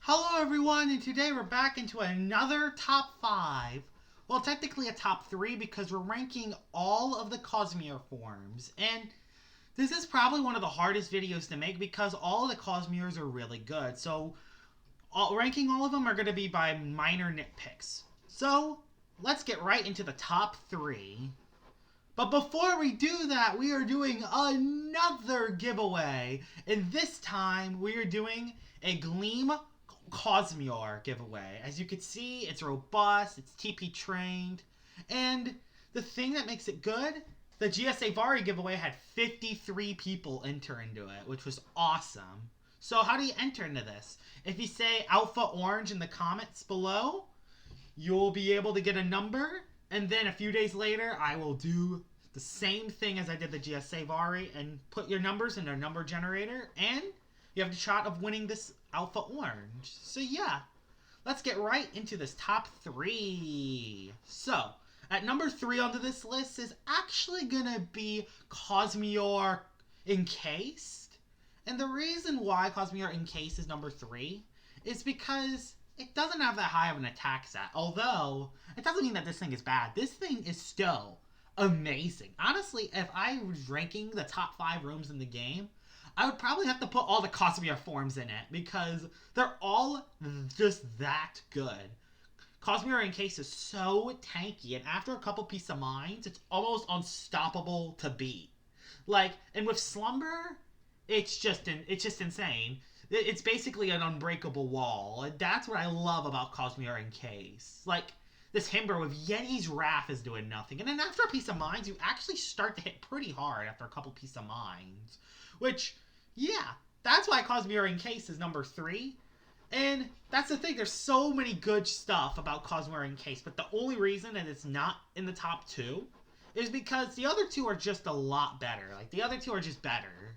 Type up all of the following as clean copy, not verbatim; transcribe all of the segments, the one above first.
Hello everyone, and today we're back into another top 5. Well, technically a top 3 because we're ranking all of the Cosimore forms. And this is probably one of the hardest videos to make because all of the Cosimores are really good. So ranking all of them are going to be by minor nitpicks. So let's get right into the top 3. But before we do that, we are doing another giveaway. And this time we are doing a Gleam Cosimore giveaway. As you can see, it's robust, it's TP trained, and the thing that makes it good, the GSA Vari giveaway had 53 people enter into it, which was awesome. So how do you enter into this? If you say Alpha Orange in the comments below, you'll be able to get a number, and then a few days later, I will do the same thing as I did the GSA Vari and put your numbers in a number generator, and you have the shot of winning this Alpha Orange. So yeah, let's get right into this top 3. So, at number 3 onto this list is actually gonna be Cosimore Encased. And the reason why Cosimore Encased is number 3 is because it doesn't have that high of an attack stat. Although, it doesn't mean that this thing is bad. This thing is still amazing. Honestly, if I was ranking the top 5 rooms in the game, I would probably have to put all the Cosimore forms in it because they're all just that good. Cosimore Encased is so tanky, and after a couple Peace of Minds, it's almost unstoppable to beat. And with Slumber, it's just insane. It's basically an unbreakable wall, and that's what I love about Cosimore Encased. This Himber with Yeti's Wrath is doing nothing, and then after a Peace of Minds, you actually start to hit pretty hard after a couple Peace of Minds, which, yeah, that's why Cosimore Encased is number 3. And that's the thing, there's so many good stuff about Cosimore Encased, but the only reason that it's not in the top 2 is because the other 2 are just a lot better. The other 2 are just better.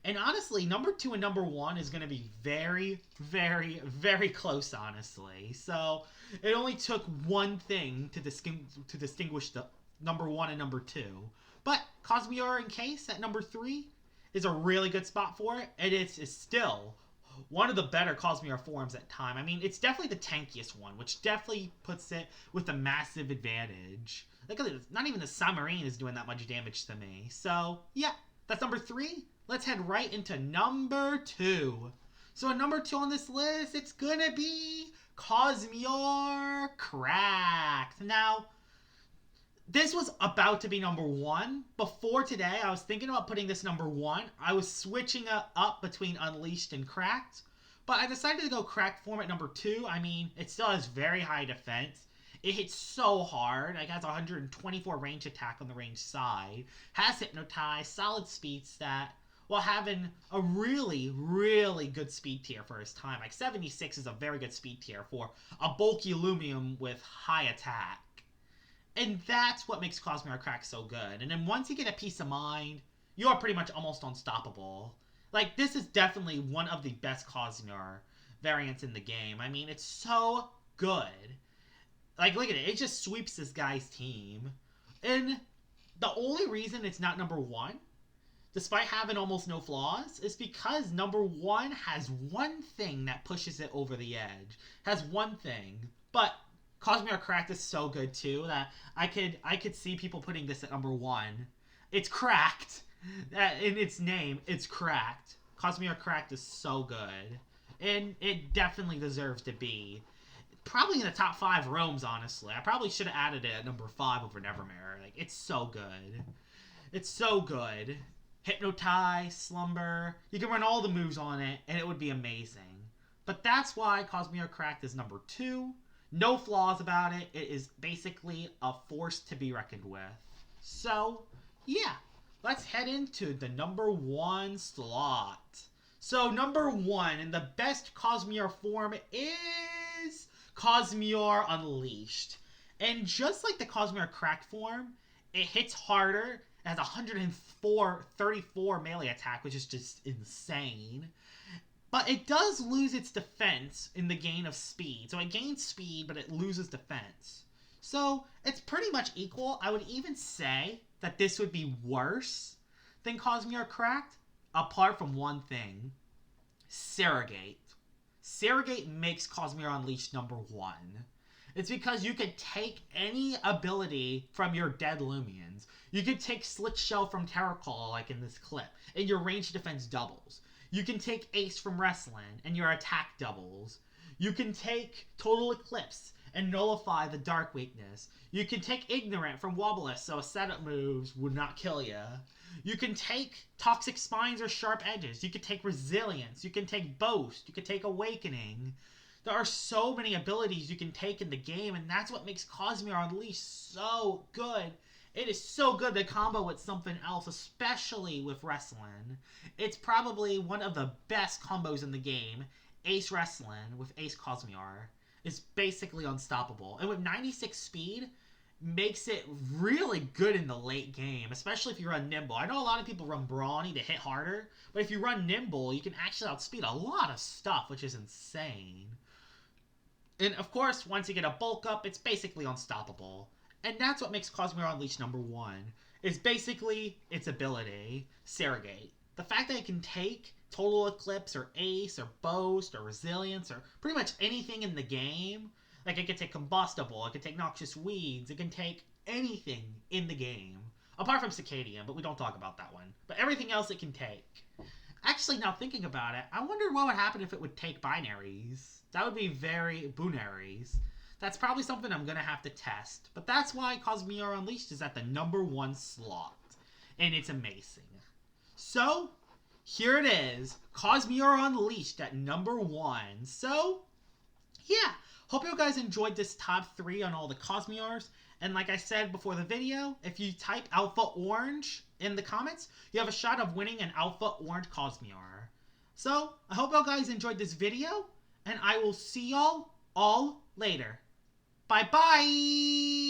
And honestly, number 2 and number 1 is going to be very, very, very close, honestly. So, it only took one thing to distinguish the number 1 and number 2. But Cosimore Encased at number 3 is a really good spot for it, and it's still one of the better Cosimore forms at time. I mean, it's definitely the tankiest one, which definitely puts it with a massive advantage. Look at this, not even the Submarine is doing that much damage to me. So, yeah, that's number 3. Let's head right into number 2. So at number 2 on this list, it's gonna be Cosimore Cracked. Now, this was about to be number 1. Before today, I was thinking about putting this number 1. I was switching up between Unleashed and Cracked, but I decided to go Cracked form at number 2. I mean, it still has very high defense. It hits so hard. It has 124 range attack on the range side. Has Hypnotize, solid speed stat, while having a really, really good speed tier for his time. 76 is a very good speed tier for a bulky aluminum with high attack. And that's what makes Cosimore Crack so good. And then once you get a Peace of Mind, you're pretty much almost unstoppable. This is definitely one of the best Cosimore variants in the game. I mean, it's so good. Look at it. It just sweeps this guy's team. And the only reason it's not number 1, despite having almost no flaws, is because number 1 has one thing that pushes it over the edge. Has one thing. But Cosimore Cracked is so good too that I could see people putting this at number 1. It's cracked. In its name, it's cracked. Cosimore Cracked is so good. And it definitely deserves to be probably in the top 5 roams, honestly. I probably should have added it at number 5 over Nevermere. It's so good. It's so good. Hypnotize, Slumber. You can run all the moves on it, and it would be amazing. But that's why Cosimore Cracked is number 2. No flaws about it. It is basically a force to be reckoned with. So, yeah. Let's head into the number 1 slot. So, number 1, and the best Cosimore form is Cosimore Unleashed. And just like the Cosimore Cracked form, it hits harder. It has 134 melee attack, which is just insane. But it does lose its defense in the gain of speed. So it gains speed, but it loses defense. So it's pretty much equal. I would even say that this would be worse than Cosimore Cracked, apart from one thing. Surrogate. Surrogate makes Cosimore Unleashed number 1. It's because you could take any ability from your dead Lumions. You could take Slit Shell from Terracall, like in this clip, and your range defense doubles. You can take Ace from Wrestling, and your attack doubles. You can take Total Eclipse and nullify the Dark Weakness. You can take Ignorant from Wobblisk, so setup moves would not kill you. You can take Toxic Spines or Sharp Edges. You can take Resilience. You can take Boast. You can take Awakening. There are so many abilities you can take in the game, and that's what makes Cosimore Unleashed so good. It is so good to combo with something else, especially with Wrestling. It's probably one of the best combos in the game. Ace Wrestling with Ace Cosimore is basically unstoppable. And with 96 speed, makes it really good in the late game, especially if you run Nimble. I know a lot of people run Brawny to hit harder, but if you run Nimble, you can actually outspeed a lot of stuff, which is insane. And of course, once you get a bulk up, it's basically unstoppable. And that's what makes Cosimore Unleashed number 1, is basically its ability, Surrogate. The fact that it can take Total Eclipse or Ace or Boast or Resilience or pretty much anything in the game. Like it can take Combustible, it can take Noxious Weeds, it can take anything in the game. Apart from Cicadian, but we don't talk about that one. But everything else it can take. Actually, now thinking about it, I wonder what would happen if it would take binaries. That would be very boonaries. That's probably something I'm going to have to test. But that's why Cosimore Unleashed is at the number 1 slot. And it's amazing. So, here it is. Cosimore Unleashed at number 1. So, yeah. Hope you guys enjoyed this top 3 on all the Cosimores. And like I said before the video, if you type Alpha Orange in the comments, you have a shot of winning an Alpha Orange Cosimore. So, I hope you guys enjoyed this video. And I will see y'all all later. Bye-bye!